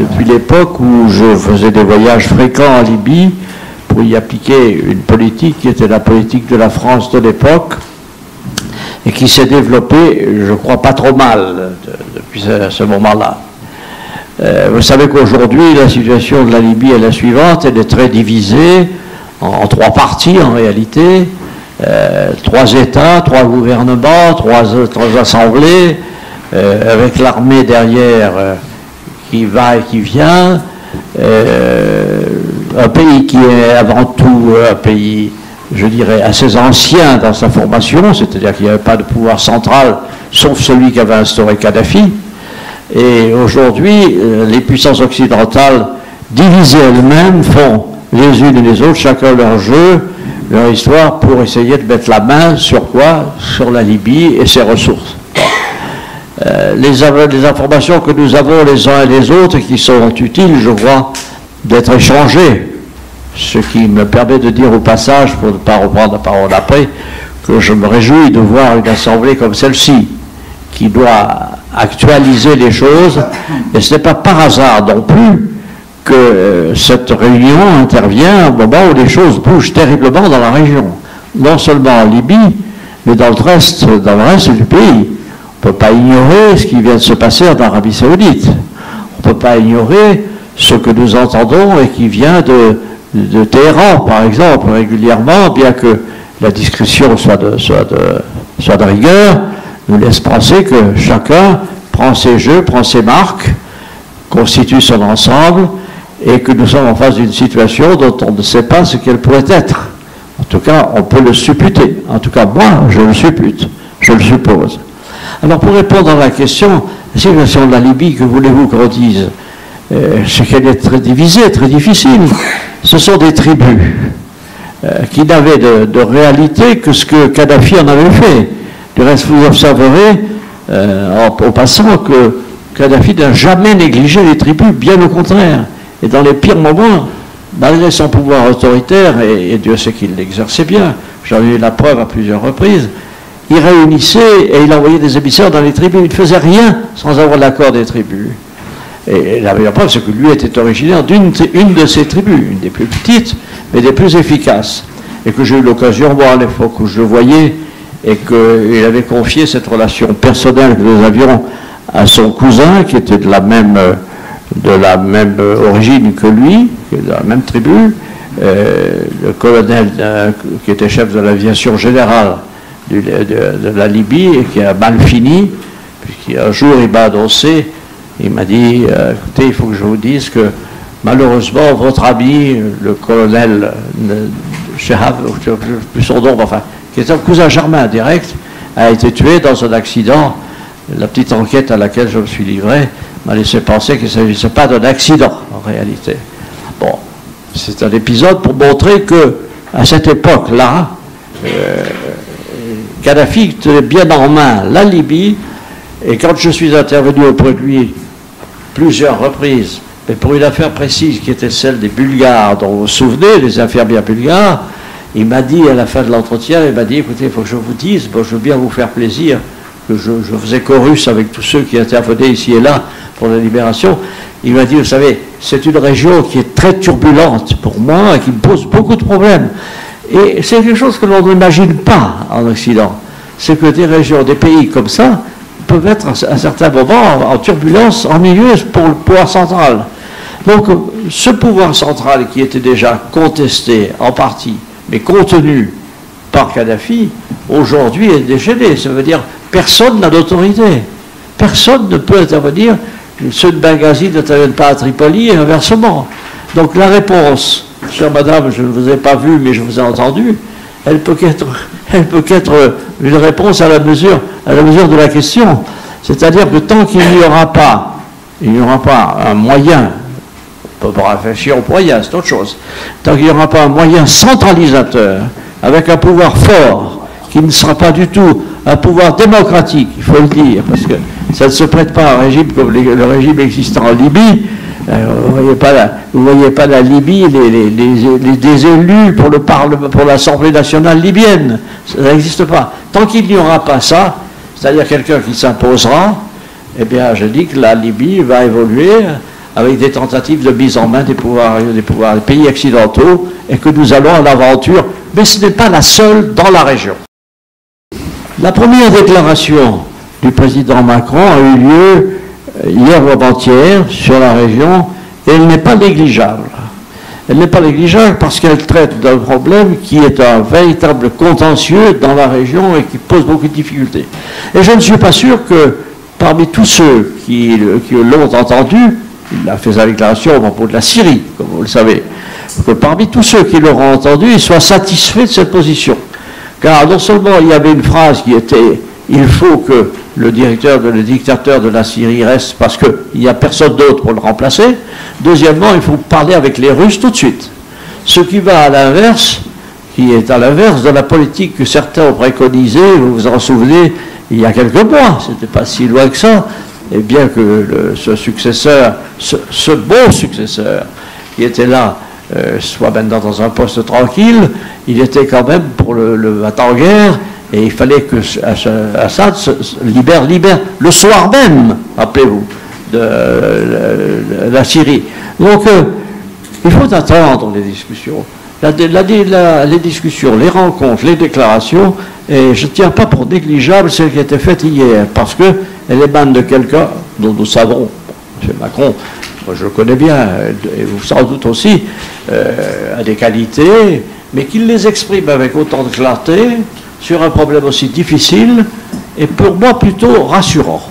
depuis l'époque où je faisais des voyages fréquents en Libye pour y appliquer une politique qui était la politique de la France de l'époque et qui s'est développée, je crois, pas trop mal depuis ce moment-là. Vous savez qu'aujourd'hui, la situation de la Libye est la suivante, elle est très divisée en trois parties en réalité, trois États, trois gouvernements, trois assemblées, avec l'armée derrière qui va et qui vient, un pays qui est avant tout un pays, je dirais, assez ancien dans sa formation, c'est-à-dire qu'il n'y avait pas de pouvoir central, sauf celui qu'avait instauré Kadhafi. Et aujourd'hui, les puissances occidentales, divisées elles-mêmes, font les unes et les autres, chacun leur jeu, leur histoire, pour essayer de mettre la main sur quoi? Sur la Libye et ses ressources. Les informations que nous avons les uns et les autres, qui sont utiles, je crois, d'être échangées, ce qui me permet de dire au passage, pour ne pas reprendre la parole après, que je me réjouis de voir une assemblée comme celle-ci, qui doit actualiser les choses, et ce n'est pas par hasard non plus que cette réunion intervient au moment où les choses bougent terriblement dans la région, non seulement en Libye, mais dans le reste du pays. On ne peut pas ignorer ce qui vient de se passer en Arabie Saoudite. On ne peut pas ignorer ce que nous entendons et qui vient de Téhéran, par exemple, régulièrement, bien que la discrétion soit de rigueur, nous laisse penser que chacun prend ses jeux, prend ses marques, constitue son ensemble, et que nous sommes en face d'une situation dont on ne sait pas ce qu'elle pourrait être. En tout cas, on peut le supputer. En tout cas, moi, je le suppute, je le suppose. Alors, pour répondre à la question, la situation de la Libye, que voulez-vous qu'on dise? C'est qu'elle est très divisée, très difficile. Ce sont des tribus qui n'avaient de réalité que ce que Kadhafi en avait fait. Du reste, vous observerez, au passant, que Kadhafi n'a jamais négligé les tribus, bien au contraire. Et dans les pires moments, malgré son pouvoir autoritaire, et Dieu sait qu'il l'exerçait bien, j'en ai eu la preuve à plusieurs reprises, il réunissait et il envoyait des émissaires dans les tribus. Il ne faisait rien sans avoir l'accord des tribus. Et la meilleure preuve, c'est que lui était originaire d'une de ces tribus, une des plus petites, mais des plus efficaces. Et que j'ai eu l'occasion, moi, à l'époque où je le voyais, et qu'il avait confié cette relation personnelle que nous avions à son cousin, qui était de la même origine que lui, de la même tribu, le colonel qui était chef de l'aviation générale de la Libye, et qui a mal fini, puisqu'un jour il m'a annoncé, il m'a dit, écoutez, il faut que je vous dise que malheureusement, votre ami, le colonel Shehab, plus son nom, enfin, qui est un cousin germain direct, a été tué dans un accident. La petite enquête à laquelle je me suis livré m'a laissé penser qu'il ne s'agissait pas d'un accident, en réalité. Bon, c'est un épisode pour montrer que, à cette époque-là, Kadhafi tenait bien en main la Libye, et quand je suis intervenu auprès de lui plusieurs reprises, mais pour une affaire précise qui était celle des Bulgares, dont vous vous souvenez, les infirmières bulgares, il m'a dit à la fin de l'entretien, il m'a dit, écoutez, il faut que je vous dise, bon, je veux bien vous faire plaisir, que je faisais chorus avec tous ceux qui intervenaient ici et là pour la libération. Il m'a dit, vous savez, c'est une région qui est très turbulente pour moi et qui me pose beaucoup de problèmes. Et c'est quelque chose que l'on n'imagine pas en Occident. C'est que des régions, des pays comme ça, peuvent être à certains moments en turbulence ennuyeuse pour le pouvoir central. Donc, ce pouvoir central qui était déjà contesté en partie, mais contenu par Kadhafi, aujourd'hui est déchaîné. Ça veut dire personne n'a d'autorité. Personne ne peut intervenir. Ceux de Benghazi n'interviennent pas à Tripoli et inversement. Donc la réponse, chère madame, je ne vous ai pas vu, mais je vous ai entendu, elle peut qu'être une réponse à la mesure de la question. C'est-à-dire que tant qu'il n'y aura pas un moyen, on peut pas réfléchir au moyen, c'est autre chose, tant qu'il n'y aura pas un moyen centralisateur, avec un pouvoir fort, qui ne sera pas du tout un pouvoir démocratique, il faut le dire, parce que ça ne se prête pas à un régime comme le régime existant en Libye. Vous ne voyez pas la Libye, des élus pour le Parlement, pour l'Assemblée nationale libyenne. Ça n'existe pas. Tant qu'il n'y aura pas ça, c'est-à-dire quelqu'un qui s'imposera, eh bien, je dis que la Libye va évoluer avec des tentatives de mise en main des pays occidentaux, et que nous allons à l'aventure, mais ce n'est pas la seule dans la région. La première déclaration du président Macron a eu lieu hier ou avant-hier sur la région, et elle n'est pas négligeable. Elle n'est pas négligeable parce qu'elle traite d'un problème qui est un véritable contentieux dans la région et qui pose beaucoup de difficultés. Et je ne suis pas sûr que parmi tous ceux qui l'ont entendu, il a fait sa déclaration au propos de la Syrie, comme vous le savez, que parmi tous ceux qui l'auront entendu, ils soient satisfaits de cette position. Car non seulement il y avait une phrase qui était « il faut que le dictateur de la Syrie reste parce qu'il n'y a personne d'autre pour le remplacer ». Deuxièmement, il faut parler avec les Russes tout de suite. Ce qui va à l'inverse, qui est à l'inverse de la politique que certains ont préconisée, vous vous en souvenez, il y a quelques mois, c'était pas si loin que ça, et bien que ce successeur, ce bon successeur qui était là, soit maintenant dans un poste tranquille, il était quand même pour le battre en guerre, et il fallait que Assad se libère le soir même, rappelez-vous, de la Syrie. Donc, il faut attendre les discussions. Les discussions, les rencontres, les déclarations, et je ne tiens pas pour négligeable celle qui a été faite hier, parce qu'elle émane de quelqu'un dont nous savons, M. Macron, moi je le connais bien, et vous sans doute aussi, a des qualités, mais qu'il les exprime avec autant de clarté, sur un problème aussi difficile, et pour moi plutôt rassurant.